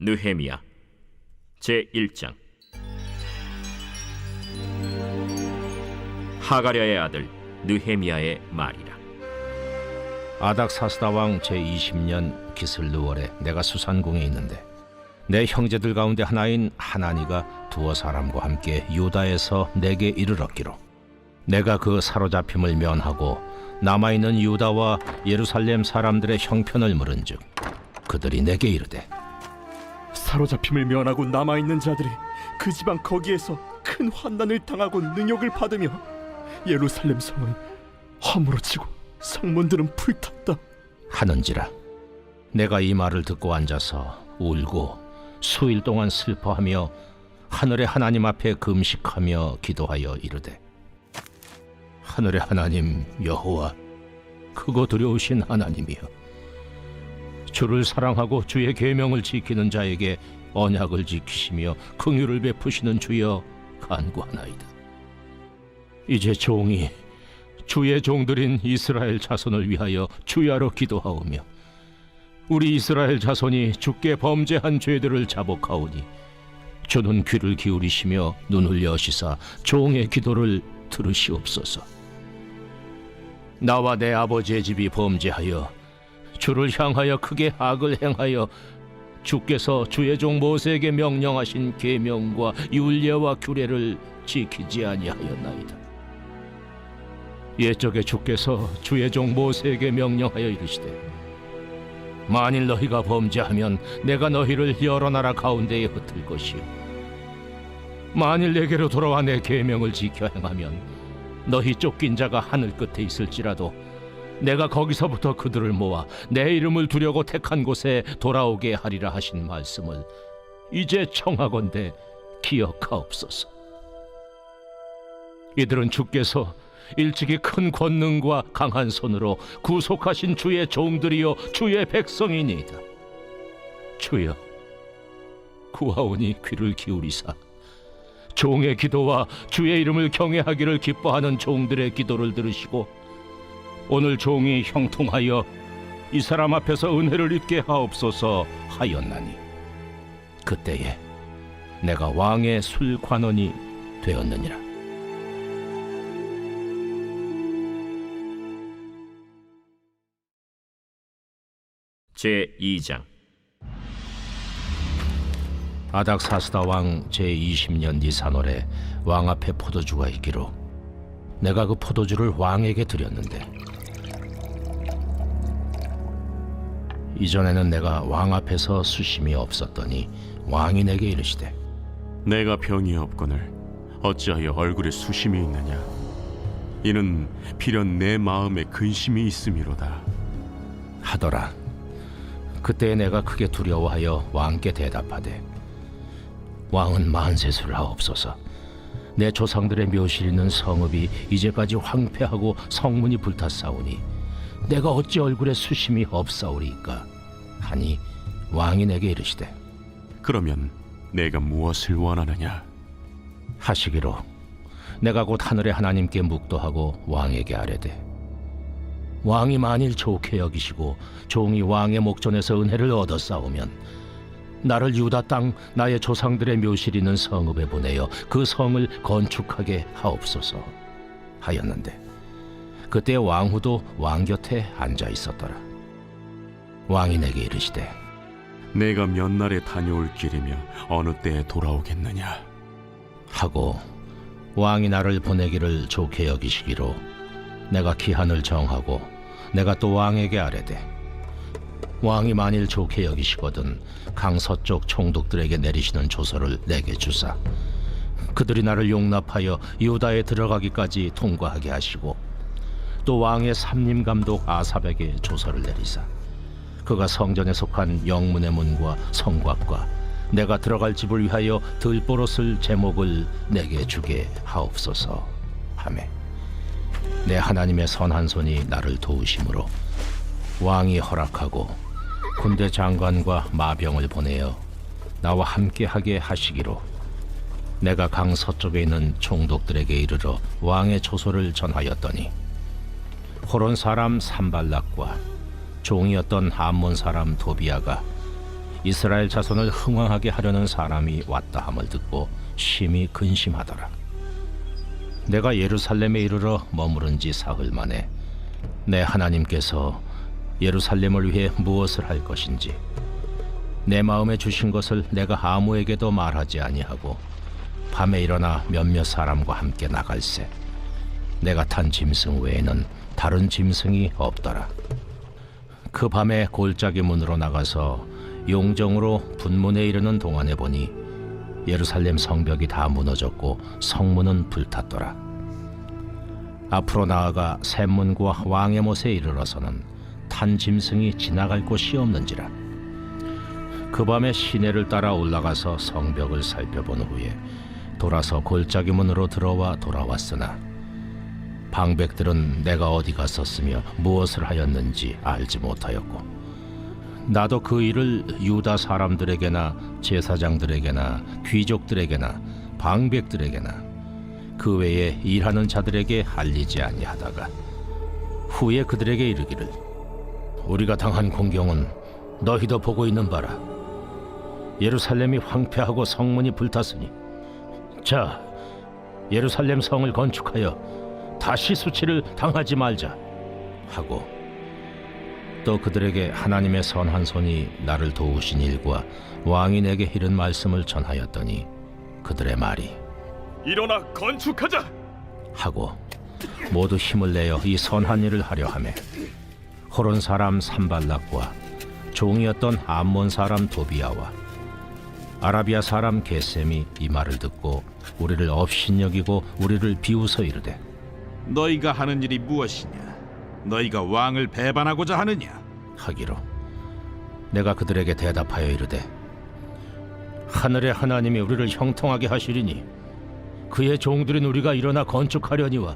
느헤미야 제1장. 하가랴의 아들 느헤미야의 말이라. 아닥사스다 왕 제20년 기슬르월에 내가 수산궁에 있는데 내 형제들 가운데 하나인 하나니가 두어 사람과 함께 유다에서 내게 이르렀기로 내가 그 사로잡힘을 면하고 남아있는 유다와 예루살렘 사람들의 형편을 물은즉 그들이 내게 이르되 사로잡힘을 면하고 남아있는 자들이 그 지방 거기에서 큰 환난을 당하고 능욕을 받으며 예루살렘 성은 화무로 치고 성문들은 불탔다 하는지라. 내가 이 말을 듣고 앉아서 울고 수일 동안 슬퍼하며 하늘의 하나님 앞에 금식하며 기도하여 이르되 하늘의 하나님 여호와 크고 두려우신 하나님이여, 주를 사랑하고 주의 계명을 지키는 자에게 언약을 지키시며 긍휼을 베푸시는 주여 간구하나이다. 이제 종이 주의 종들인 이스라엘 자손을 위하여 주야로 기도하오며 우리 이스라엘 자손이 주께 범죄한 죄들을 자복하오니 주는 귀를 기울이시며 눈을 여시사 종의 기도를 들으시옵소서. 나와 내 아버지의 집이 범죄하여 주를 향하여 크게 악을 행하여 주께서 주의 종 모세에게 명령하신 계명과 율례와 규례를 지키지 아니하였나이다. 옛적에 주께서 주의 종 모세에게 명령하여 이르시되 만일 너희가 범죄하면 내가 너희를 여러 나라 가운데에 흩을 것이요 만일 내게로 돌아와 내 계명을 지켜 행하면 너희 쫓긴 자가 하늘 끝에 있을지라도 내가 거기서부터 그들을 모아 내 이름을 두려고 택한 곳에 돌아오게 하리라 하신 말씀을 이제 청하건대 기억하옵소서. 이들은 주께서 일찍이 큰 권능과 강한 손으로 구속하신 주의 종들이요 주의 백성이니이다. 주여 구하오니 귀를 기울이사 종의 기도와 주의 이름을 경외하기를 기뻐하는 종들의 기도를 들으시고 오늘 종이 형통하여 이 사람 앞에서 은혜를 입게 하옵소서 하였나니 그때에 내가 왕의 술관원이 되었느니라. 제2장. 아닥사스다 왕 제20년 니산월에 왕 앞에 포도주가 있기로 내가 그 포도주를 왕에게 드렸는데 이전에는 내가 왕 앞에서 수심이 없었더니 왕이 내게 이르시되 내가 병이 없거늘 어찌하여 얼굴에 수심이 있느냐? 이는 필연 내 마음에 근심이 있음이로다 하더라. 그때 내가 크게 두려워하여 왕께 대답하되 왕은 만세수를 하옵소서. 내 조상들의 묘실 있는 성읍이 이제까지 황폐하고 성문이 불탔사오니 내가 어찌 얼굴에 수심이 없사오리이까 하니 왕이 내게 이르시되 그러면 내가 무엇을 원하느냐? 하시기로 내가 곧 하늘의 하나님께 묵도하고 왕에게 아뢰되 왕이 만일 좋게 여기시고 종이 왕의 목전에서 은혜를 얻었사오면 나를 유다 땅 나의 조상들의 묘실 있는 성읍에 보내어 그 성을 건축하게 하옵소서 하였는데 그때 왕후도 왕 곁에 앉아 있었더라. 왕이 내게 이르시되 내가 몇 날에 다녀올 길이며 어느 때에 돌아오겠느냐? 하고 왕이 나를 보내기를 좋게 여기시기로 내가 기한을 정하고 내가 또 왕에게 아뢰되 왕이 만일 좋게 여기시거든 강서쪽 총독들에게 내리시는 조서를 내게 주사 그들이 나를 용납하여 유다에 들어가기까지 통과하게 하시고 또 왕의 삼림감독 아삽에게 조서를 내리사 그가 성전에 속한 영문의 문과 성곽과 내가 들어갈 집을 위하여 들보로 쓸 제목을 내게 주게 하옵소서 하매 내 하나님의 선한 손이 나를 도우심으로 왕이 허락하고 군대 장관과 마병을 보내어 나와 함께하게 하시기로 내가 강 서쪽에 있는 총독들에게 이르러 왕의 조소를 전하였더니 호론 사람 산발락과 종이었던 함몬 사람 도비아가 이스라엘 자손을 흥왕하게 하려는 사람이 왔다 함을 듣고 심히 근심하더라. 내가 예루살렘에 이르러 머무른 지 사흘 만에 내 하나님께서 예루살렘을 위해 무엇을 할 것인지 내 마음에 주신 것을 내가 아무에게도 말하지 아니하고 밤에 일어나 몇몇 사람과 함께 나갈새 내가 탄 짐승 외에는 다른 짐승이 없더라. 그 밤에 골짜기 문으로 나가서 용정으로 분문에 이르는 동안에 보니 예루살렘 성벽이 다 무너졌고 성문은 불탔더라. 앞으로 나아가 샘문과 왕의 못에 이르러서는 탄 짐승이 지나갈 곳이 없는지라. 그 밤에 시내를 따라 올라가서 성벽을 살펴본 후에 돌아서 골짜기 문으로 들어와 돌아왔으나 방백들은 내가 어디 갔었으며 무엇을 하였는지 알지 못하였고 나도 그 일을 유다 사람들에게나 제사장들에게나 귀족들에게나 방백들에게나 그 외에 일하는 자들에게 알리지 아니하다가 후에 그들에게 이르기를 우리가 당한 공경은 너희도 보고 있는 바라. 예루살렘이 황폐하고 성문이 불탔으니 자 예루살렘 성을 건축하여 다시 수치를 당하지 말자 하고 또 그들에게 하나님의 선한 손이 나를 도우신 일과 왕이 내게 이른 말씀을 전하였더니 그들의 말이 일어나 건축하자 하고 모두 힘을 내어 이 선한 일을 하려 하매 호론 사람 산발락과 종이었던 암몬 사람 도비아와 아라비아 사람 게셈이 이 말을 듣고 우리를 업신여기고 우리를 비웃어 이르되 너희가 하는 일이 무엇이냐? 너희가 왕을 배반하고자 하느냐? 하기로 내가 그들에게 대답하여 이르되 하늘의 하나님이 우리를 형통하게 하시리니 그의 종들인 우리가 일어나 건축하려니와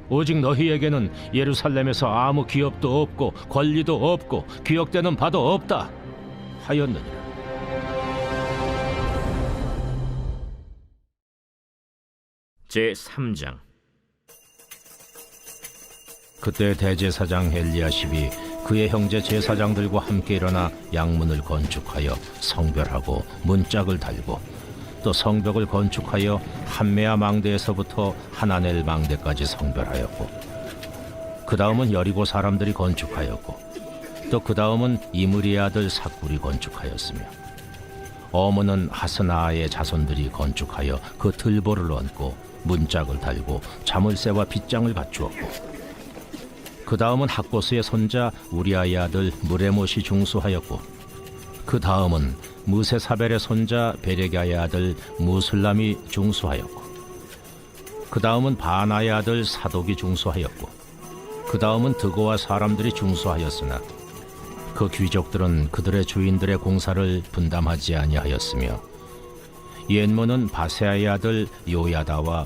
오직 너희에게는 예루살렘에서 아무 기업도 없고 권리도 없고 기억되는 바도 없다 하였느니라. 제3장. 그때 대제사장 엘리야십이 그의 형제 제사장들과 함께 일어나 양문을 건축하여 성별하고 문짝을 달고 또 성벽을 건축하여 한메아 망대에서부터 하나넬 망대까지 성별하였고 그 다음은 여리고 사람들이 건축하였고 또 그 다음은 이므리의 아들 삭굴이 건축하였으며 어문은 하스나아의 자손들이 건축하여 그 들보를 얹고 문짝을 달고 자물쇠와 빗장을 갖추었고 그 다음은 학보스의 손자 우리아의 아들 무레못이 중수하였고 그 다음은 무세사벨의 손자 베레가의 아들 무술람이 중수하였고 그 다음은 바나의 아들 사독이 중수하였고 그 다음은 드고와 사람들이 중수하였으나 그 귀족들은 그들의 주인들의 공사를 분담하지 아니하였으며 옛문은 바세아의 아들 요야다와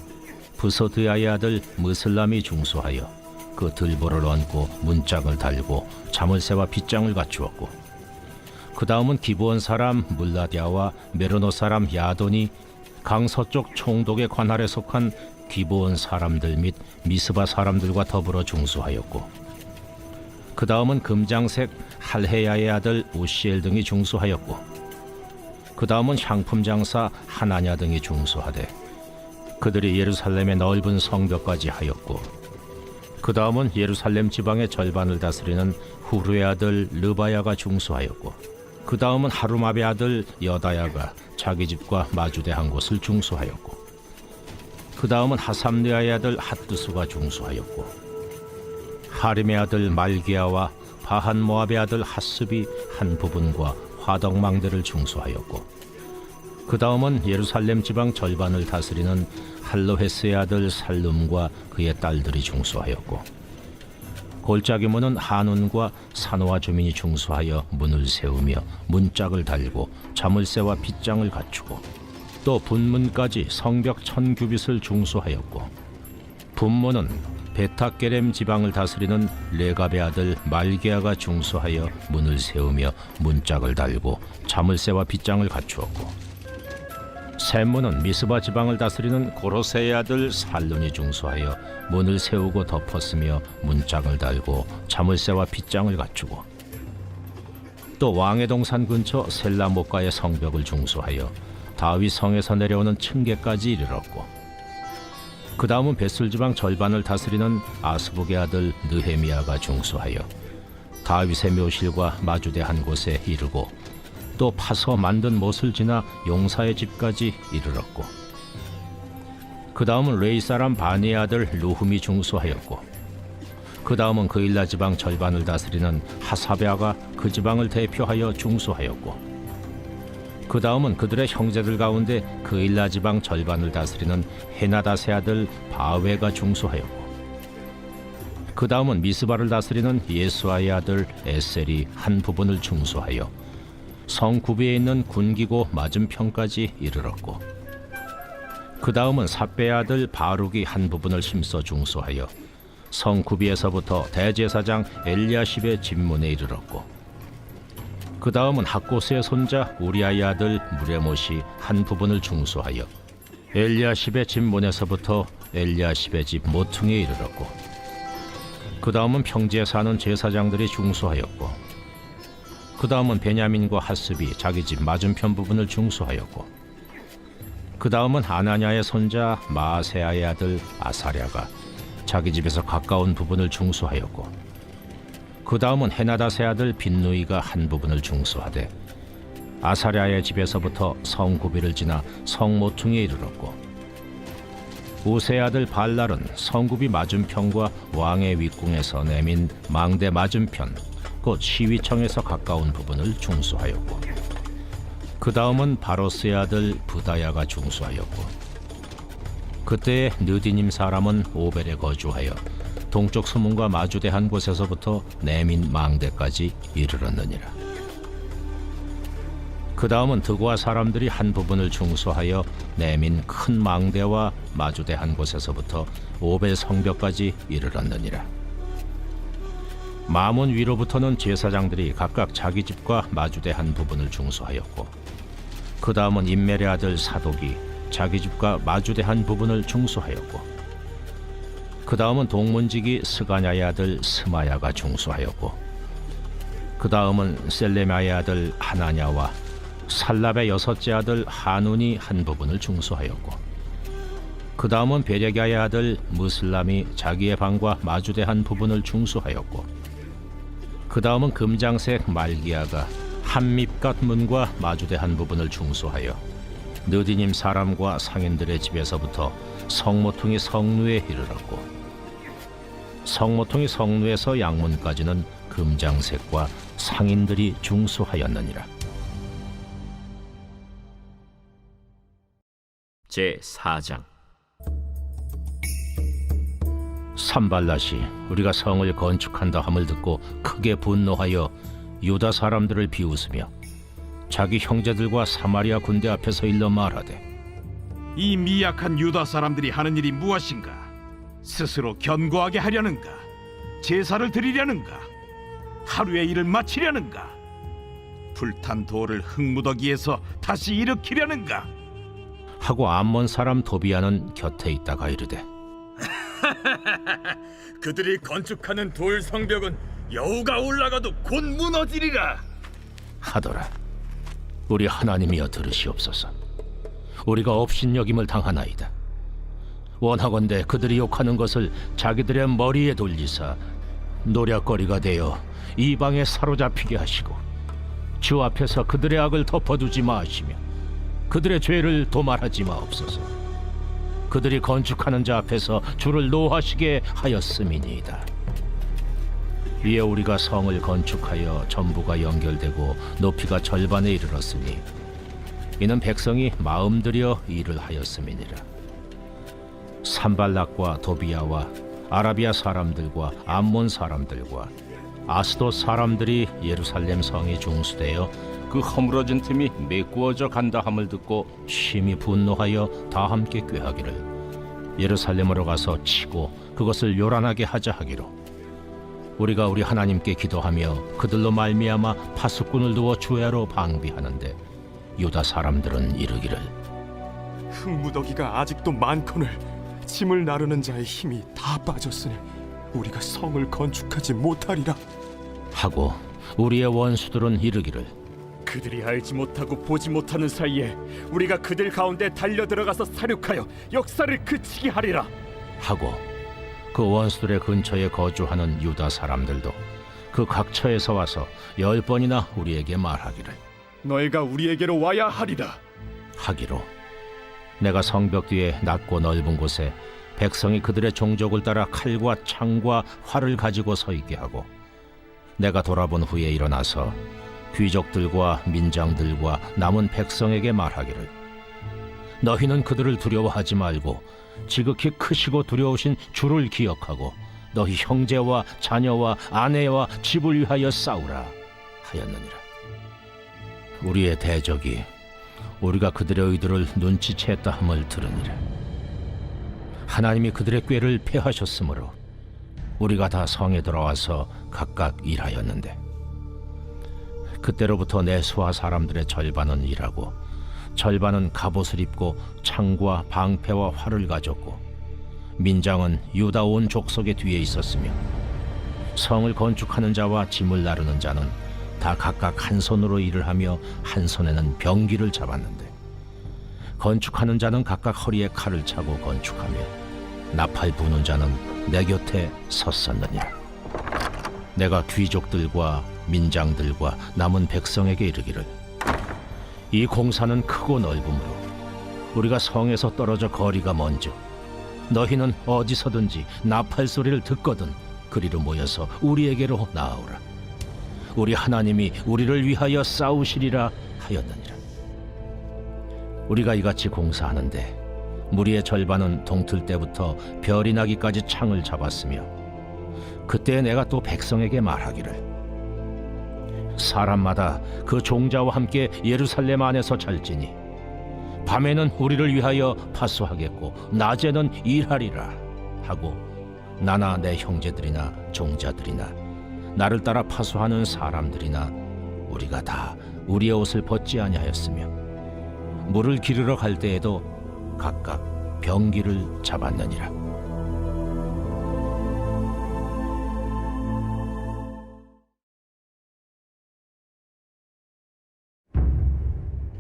부소드야의 아들 무슬람이 중수하여 그 들보를 얹고 문짝을 달고 자물쇠와 빗장을 갖추었고 그 다음은 기브온 사람 물라디아와 메르노 사람 야돈이 강서쪽 총독의 관할에 속한 기브온 사람들 및 미스바 사람들과 더불어 중수하였고 그 다음은 금장색 할헤야의 아들 우시엘 등이 중수하였고 그 다음은 향품 장사 하나냐 등이 중수하되 그들이 예루살렘의 넓은 성벽까지 하였고 그 다음은 예루살렘 지방의 절반을 다스리는 후르의 아들 르바야가 중수하였고 그 다음은 하루마베 아들 여다야가 자기 집과 마주대한 곳을 중수하였고 그 다음은 하삼느아의 아들 핫두수가 중수하였고 하림의 아들 말기야와 바한 모압의 아들 핫습이 한 부분과 화덕망대를 중수하였고 그 다음은 예루살렘 지방 절반을 다스리는 할로헤스의 아들 살룸과 그의 딸들이 중수하였고 골짜기 문은 한운과 산호와 주민이 중수하여 문을 세우며 문짝을 달고 자물쇠와 빗장을 갖추고 또 분문까지 성벽 1000규빗을 중수하였고 분문은 베타게렘 지방을 다스리는 레갑의 아들 말게아가 중수하여 문을 세우며 문짝을 달고 자물쇠와 빗장을 갖추었고 샘문은 미스바 지방을 다스리는 고로세의 아들 살룬이 중수하여 문을 세우고 덮었으며 문짝을 달고 자물쇠와 빗장을 갖추고 또 왕의 동산 근처 셀라못가의 성벽을 중수하여 다윗 성에서 내려오는 층계까지 이르렀고, 그 다음은 벳술 지방 절반을 다스리는 아스북의 아들 느헤미야가 중수하여 다윗의 묘실과 마주대 한 곳에 이르고, 또 파서 만든 못을 지나 용사의 집까지 이르렀고, 그 다음은 레이 사람 바니의 아들 루흠이 중수하였고, 그 다음은 그일라 지방 절반을 다스리는 하사베아가 그 지방을 대표하여 중수하였고, 그 다음은 그들의 형제들 가운데 그일라 지방 절반을 다스리는 헤나다세 아들 바웨가 중수하였고, 그 다음은 미스바를 다스리는 예수아의 아들 에셀이 한 부분을 중수하여 성 구비에 있는 군기고 맞은편까지 이르렀고, 그 다음은 삿배의 아들 바룩이 한 부분을 힘써 중수하여 성 구비에서부터 대제사장 엘리야십의 집문에 이르렀고, 그 다음은 학고스의 손자 우리아의 아들 무레못이 한 부분을 중수하여 엘리야십의 집문에서부터 엘리야십의 집 모퉁이에 이르렀고, 그 다음은 평지에 사는 제사장들이 중수하였고, 그 다음은 베냐민과 하스비 자기 집 맞은편 부분을 중수하였고, 그 다음은 아나냐의 손자 마아세아의 아들 아사랴가 자기 집에서 가까운 부분을 중수하였고, 그 다음은 헤나다세 아들 빈누이가 한 부분을 중수하되 아사랴의 집에서부터 성 구비를 지나 성 모퉁이에 이르렀고, 우세의 아들 발랄은 성구비 맞은편과 왕의 윗궁에서 내민 망대 맞은편 곧 시위청에서 가까운 부분을 중수하였고, 그 다음은 바로스의 아들 부다야가 중수하였고, 그때의 느디님 사람은 오벨에 거주하여 동쪽 수문과 마주대 한 곳에서부터 내민 망대까지 이르렀느니라. 그 다음은 드고아 사람들이 한 부분을 중수하여 내민 큰 망대와 마주대 한 곳에서부터 오벨 성벽까지 이르렀느니라. 마문 위로부터는 제사장들이 각각 자기 집과 마주대 한 부분을 중수하였고, 그 다음은 임멜의 아들 사독이 자기 집과 마주대 한 부분을 중수하였고, 그 다음은 동문지기 스가냐의 아들 스마야가 중수하였고, 그 다음은 셀레마의 아들 하나냐와 살랍의 여섯째 아들 하눈이 한 부분을 중수하였고, 그 다음은 베레갸의 아들 무슬람이 자기의 방과 마주대 한 부분을 중수하였고, 그 다음은 금장색 말기야가 한밉갓 문과 마주대 한 부분을 중수하여 느디님 사람과 상인들의 집에서부터 성모퉁이 성루에 이르렀고, 성모퉁이 성루에서 양문까지는 금장색과 상인들이 중수하였느니라. 제4장. 산발랏이 우리가 성을 건축한다 함을 듣고 크게 분노하여 유다 사람들을 비웃으며 자기 형제들과 사마리아 군대 앞에서 일러 말하되, 이 미약한 유다 사람들이 하는 일이 무엇인가? 스스로 견고하게 하려는가? 제사를 드리려는가? 하루의 일을 마치려는가? 불탄 돌을 흙무더기에서 다시 일으키려는가? 하고 암몬 사람 도비아는 곁에 있다가 이르되, 그들이 건축하는 돌 성벽은 여우가 올라가도 곧 무너지리라 하더라. 우리 하나님이여 들으시옵소서. 우리가 업신여김을 당하나이다. 원하건대 그들이 욕하는 것을 자기들의 머리에 돌리사 노략거리가 되어 이방에 사로잡히게 하시고, 주 앞에서 그들의 악을 덮어두지 마시며 그들의 죄를 도말하지 마옵소서. 그들이 건축하는 자 앞에서 주를 노하시게 하였음이니이다. 이에 우리가 성을 건축하여 전부가 연결되고 높이가 절반에 이르렀으니 이는 백성이 마음 들여 일을 하였음이니라. 산발락과 도비야와 아라비아 사람들과 암몬 사람들과 아스돗 사람들이 예루살렘 성에 중수되어 그 허물어진 틈이 메꾸어져 간다 함을 듣고 심히 분노하여 다 함께 꾀하기를 예루살렘으로 가서 치고 그것을 요란하게 하자 하기로, 우리가 우리 하나님께 기도하며 그들로 말미암아 파수꾼을 두어 주야로 방비하는데 유다 사람들은 이르기를, 흙무더기가 아직도 많거늘 짐을 나르는 자의 힘이 다 빠졌으니 우리가 성을 건축하지 못하리라 하고 우리의 원수들은 이르기를 그들이 알지 못하고 보지 못하는 사이에 우리가 그들 가운데 달려 들어가서 사륙하여 역사를 그치게 하리라. 하고 그 원수들의 근처에 거주하는 유다 사람들도 그 각처에서 와서 10번이나 우리에게 말하기를 너희가 우리에게로 와야 하리라. 하기로 내가 성벽 뒤에 낮고 넓은 곳에 백성이 그들의 종족을 따라 칼과 창과 활을 가지고 서 있게 하고 내가 돌아본 후에 일어나서 귀족들과 민장들과 남은 백성에게 말하기를 너희는 그들을 두려워하지 말고 지극히 크시고 두려우신 주를 기억하고 너희 형제와 자녀와 아내와 집을 위하여 싸우라 하였느니라. 우리의 대적이 우리가 그들의 의도를 눈치챘다 함을 들으니라. 하나님이 그들의 꾀를 패하셨으므로 우리가 다 성에 들어와서 각각 일하였는데 그때로부터 내 수하 사람들의 절반은 일하고 절반은 갑옷을 입고 창과 방패와 활을 가졌고 민장은 유다 온 족속의 뒤에 있었으며 성을 건축하는 자와 짐을 나르는 자는 다 각각 한 손으로 일을 하며 한 손에는 병기를 잡았는데 건축하는 자는 각각 허리에 칼을 차고 건축하며 나팔 부는 자는 내 곁에 섰었느니라. 내가 귀족들과 민장들과 남은 백성에게 이르기를 이 공사는 크고 넓으므로 우리가 성에서 떨어져 거리가 먼저 너희는 어디서든지 나팔 소리를 듣거든 그리로 모여서 우리에게로 나아오라. 우리 하나님이 우리를 위하여 싸우시리라 하였느니라. 우리가 이같이 공사하는데 무리의 절반은 동틀 때부터 별이 나기까지 창을 잡았으며 그때 내가 또 백성에게 말하기를 사람마다 그 종자와 함께 예루살렘 안에서 잘지니 밤에는 우리를 위하여 파수하겠고 낮에는 일하리라 하고 나나 내 형제들이나 종자들이나 나를 따라 파수하는 사람들이나 우리가 다 우리의 옷을 벗지 아니하였으며 물을 기르러 갈 때에도 각각 병기를 잡았느니라.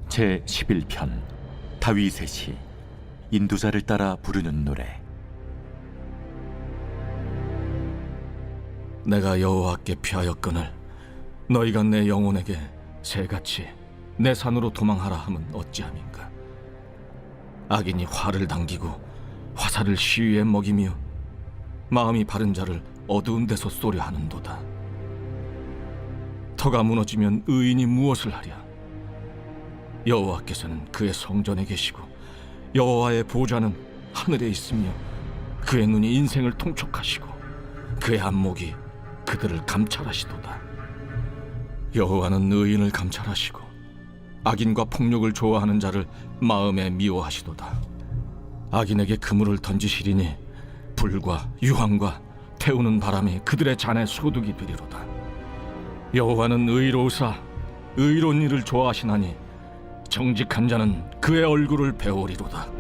제 11편 다윗의 시 인도자를 따라 부르는 노래. 내가 여호와께 피하였거늘 너희가 내 영혼에게 새같이 내 산으로 도망하라 함은 어찌함인가. 악인이 활을 당기고 화살을 시위에 먹이며 마음이 바른 자를 어두운 데서 쏘려 하는도다. 터가 무너지면 의인이 무엇을 하랴. 여호와께서는 그의 성전에 계시고 여호와의 보좌는 하늘에 있으며 그의 눈이 인생을 통촉하시고 그의 안목이 그들을 감찰하시도다. 여호와는 의인을 감찰하시고 악인과 폭력을 좋아하는 자를 마음에 미워하시도다. 악인에게 그물을 던지시리니 불과 유황과 태우는 바람이 그들의 잔에 소득이 되리로다. 여호와는 의로우사 의로운 일을 좋아하시나니 정직한 자는 그의 얼굴을 배우리로다.